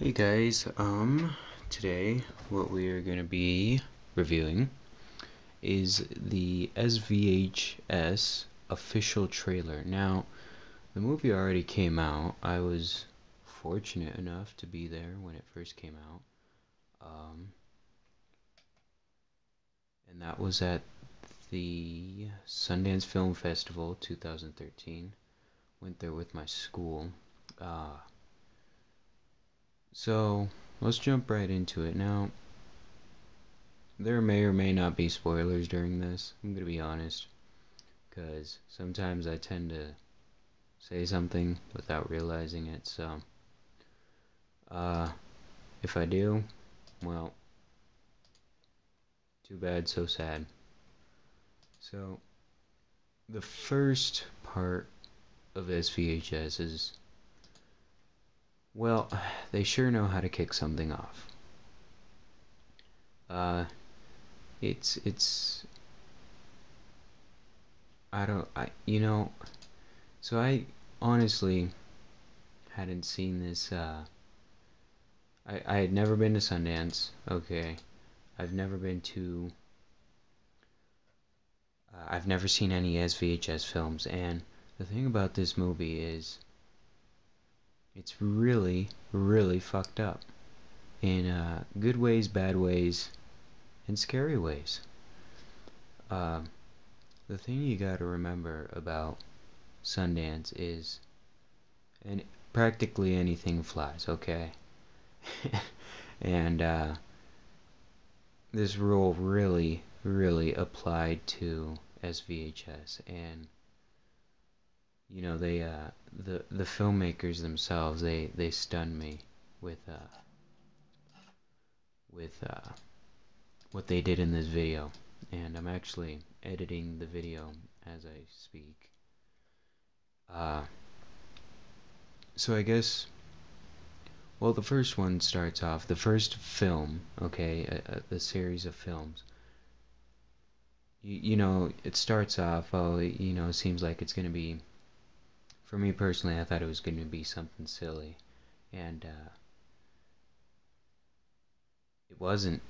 Hey guys, today what we are going to be reviewing is the S-Vhs official trailer. Now, the movie already came out. I was fortunate enough to be there when it first came out. And that was at the Sundance Film Festival 2013. Went there with my school. Uh, so, let's jump right into it. Now, there may or may not be spoilers during this. I'm gonna be honest, because sometimes I tend to say something without realizing it. So, uh, if I do, well, too bad, so sad. So, the first part of S-Vhs is, well, they sure know how to kick something off. Uh, it's, I don't, so I honestly hadn't seen this, I had never been to Sundance, okay. I've never seen any S-Vhs films, and the thing about this movie is it's really, really fucked up in good ways, bad ways, and scary ways. Uh, the thing you gotta remember about Sundance is, and practically anything flies, okay? and this rule really, really applied to S-Vhs, and they the filmmakers themselves, they stun me with what they did in this video, and I'm actually editing the video as I speak. uh so I guess, well, the first one starts off, the first film, okay, the series of films. It starts off, oh, it seems like it's gonna be, for me personally, I thought it was gonna be something silly, and it wasn't.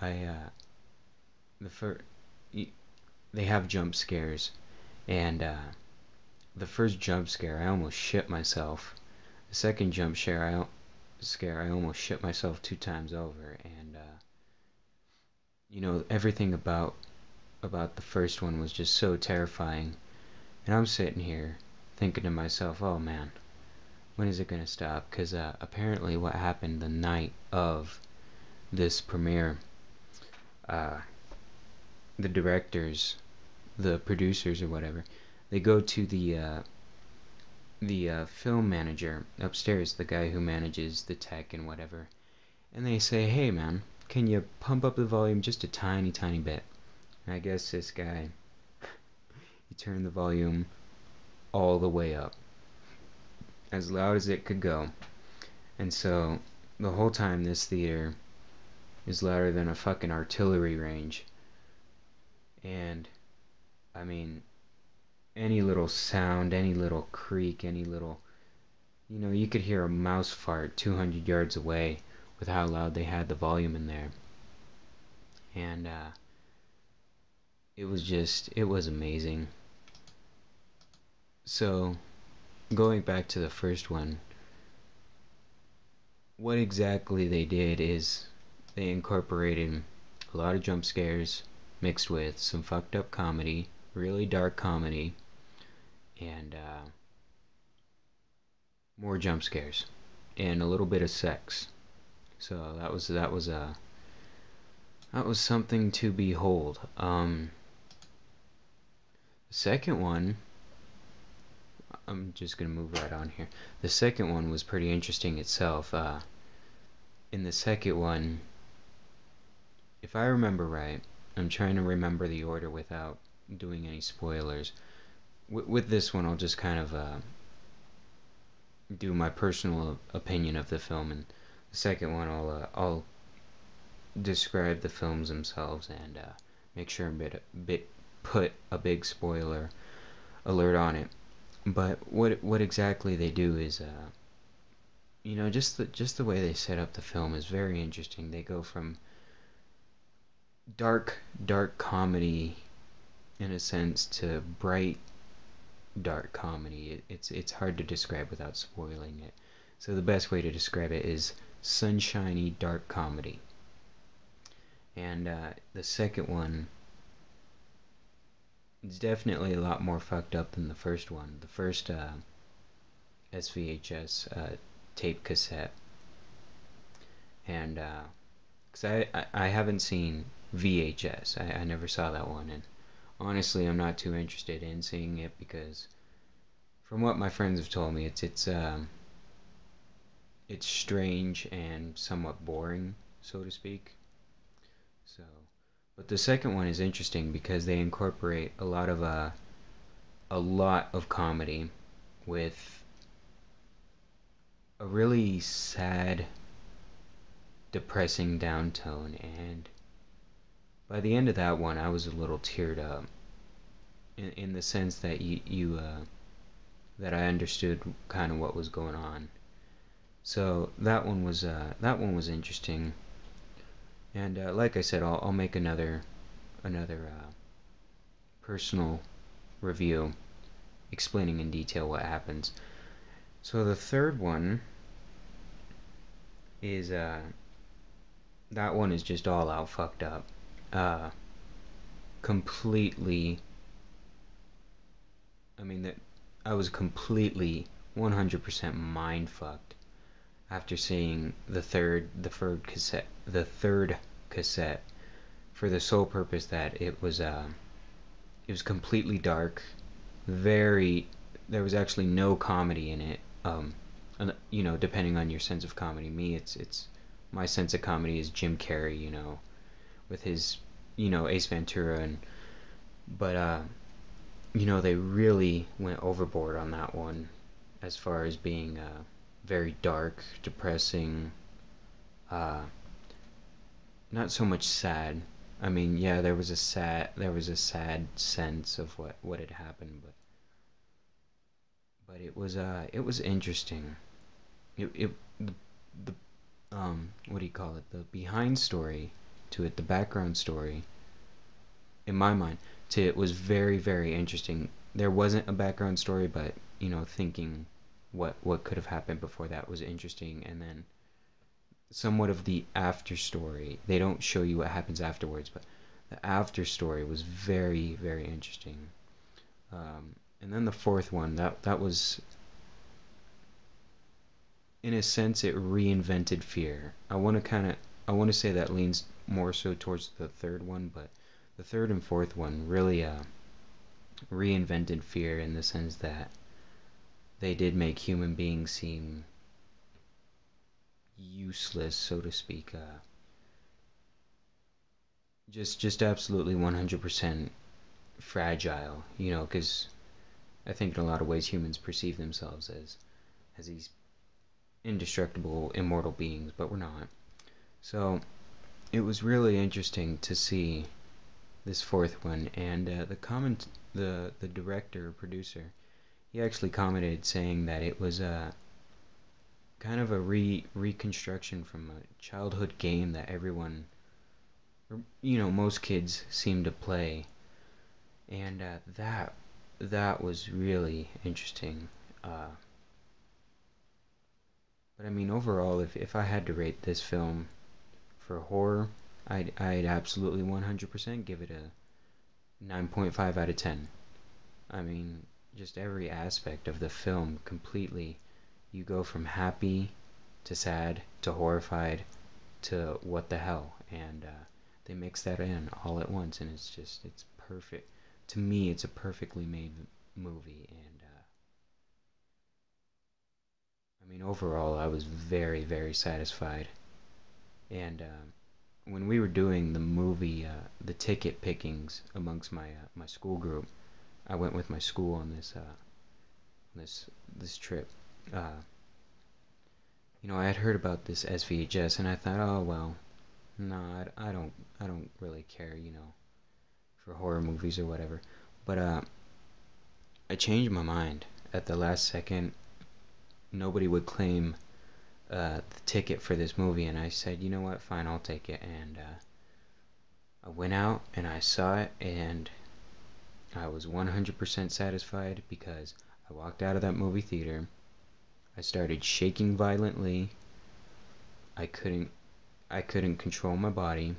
I the first They have jump scares, and the first jump scare, I almost shit myself. The second scare, I almost shit myself two times over, and everything about the first one was just so terrifying. And I'm sitting here thinking to myself, oh man, when is it gonna stop? Because apparently, what happened the night of this premiere, uh, the directors, the producers or whatever, they go to the film manager upstairs, the guy who manages the tech and whatever, and they say, hey man, can you pump up the volume just a tiny, tiny bit? And I guess this guy, he turned the volume all the way up, as loud as it could go. And so, the whole time, this theater is louder than a fucking artillery range. And, I mean, any little sound, any little creak, any little, you could hear a mouse fart 200 yards away with how loud they had the volume in there. And it was amazing. So, going back to the first one, what exactly they did is they incorporated a lot of jump scares mixed with some fucked up comedy, really dark comedy, and more jump scares, and a little bit of sex. So that was something to behold. The second one, I'm just gonna move right on here. The second one was pretty interesting itself. In the second one, if I remember right, I'm trying to remember the order without doing any spoilers. With this one, I'll just kind of do my personal opinion of the film, and the second one, I'll describe the films themselves and make sure I'm put a big spoiler alert on it. But what exactly they do is just the way they set up the film is very interesting. They go from dark dark comedy in a sense to bright dark comedy. It's hard to describe without spoiling it. So the best way to describe it is sunshiny dark comedy. And the second one is definitely a lot more fucked up than the first one. The first S-Vhs tape cassette, and because I haven't seen VHS, I never saw that one, and honestly, I'm not too interested in seeing it because, from what my friends have told me, it's strange and somewhat boring, so to speak. So, but the second one is interesting because they incorporate a lot of comedy with a really sad, depressing downtone, and by the end of that one, I was a little teared up in the sense that that I understood kind of what was going on. So that one was interesting, and like I said, I'll make another personal review explaining in detail what happens. So the third one is that one is just all out fucked up. Uh, completely. I mean that I was completely 100% mind fucked after seeing the third cassette, for the sole purpose that it was completely dark, very there was actually no comedy in it. Depending on your sense of comedy, me it's my sense of comedy is Jim Carrey, with his Ace Ventura, and but they really went overboard on that one as far as being very dark, depressing, uh, not so much sad. I mean, yeah, there was a sad sense of what had happened, but it was interesting. It the what do you call it? The behind story to it, the background story, in my mind, to it was very very interesting. There wasn't a background story, but thinking what could have happened before that was interesting, and then somewhat of the after story. They don't show you what happens afterwards, but the after story was very very interesting. And then the fourth one, that was, in a sense, it reinvented fear. I want to say that leans more so towards the third one, but the third and fourth one really reinvented fear in the sense that they did make human beings seem useless, so to speak. Just absolutely 100% fragile, because I think in a lot of ways humans perceive themselves as these indestructible, immortal beings, but we're not. So it was really interesting to see this fourth one, and the director producer, he actually commented saying that it was a kind of a reconstruction from a childhood game that everyone, or, most kids seem to play, and that was really interesting. But I mean, overall, if I had to rate this film for horror, I'd absolutely 100% give it a 9.5 out of 10. I mean, just every aspect of the film completely. You go from happy to sad to horrified to what the hell, and they mix that in all at once, and it's perfect. To me, it's a perfectly made movie, and I mean, overall, I was very, very satisfied. And when we were doing the movie, the ticket pickings amongst my school group, I went with my school on this this trip. Uh, I had heard about this S-Vhs, and I thought, oh well, no, I don't really care, for horror movies or whatever. But I changed my mind at the last second. Nobody would claim the ticket for this movie, and I said, you know what, fine, I'll take it. And I went out and I saw it, and I was 100% satisfied because I walked out of that movie theater. I started shaking violently. I couldn't control my body.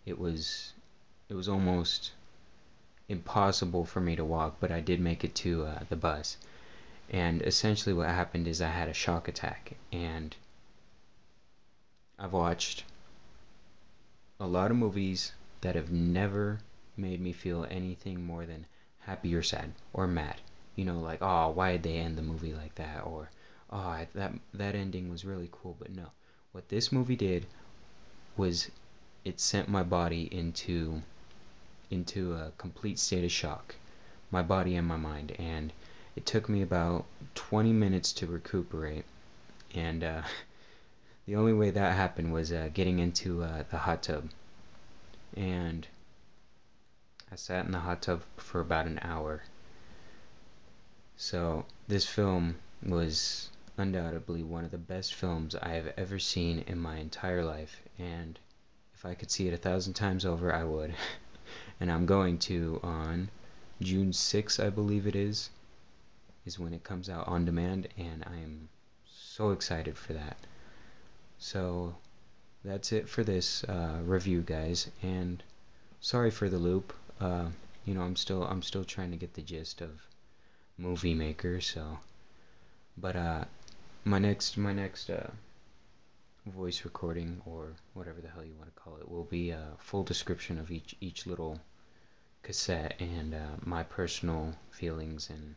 It was almost impossible for me to walk, but I did make it to the bus. And essentially what happened is I had a shock attack, and I've watched a lot of movies that have never made me feel anything more than happy or sad or mad. You know, like, oh, why did they end the movie like that? Or, oh, that ending was really cool. But no, what this movie did was it sent my body into a complete state of shock, my body and my mind, and it took me about 20 minutes to recuperate. And the only way that happened was getting into the hot tub, and I sat in the hot tub for about an hour. So this film was undoubtedly one of the best films I have ever seen in my entire life, and if I could see it 1,000 times over, I would. And I'm going to on June 6th, I believe it is when it comes out on demand, and I am so excited for that. So that's it for this review, guys, and sorry for the loop. I'm still trying to get the gist of Movie Maker, so but my next voice recording, or whatever the hell you want to call it, will be a full description of each little cassette, and my personal feelings, and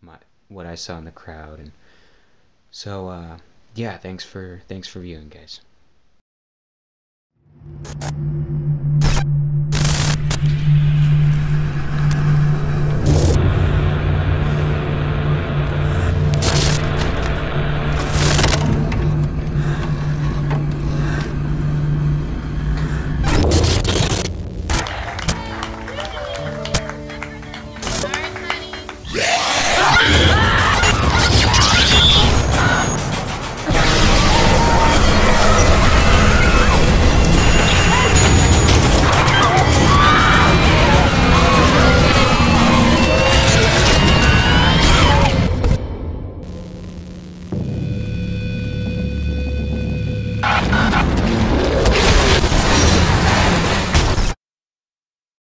my what I saw in the crowd. And so yeah, thanks for viewing, guys.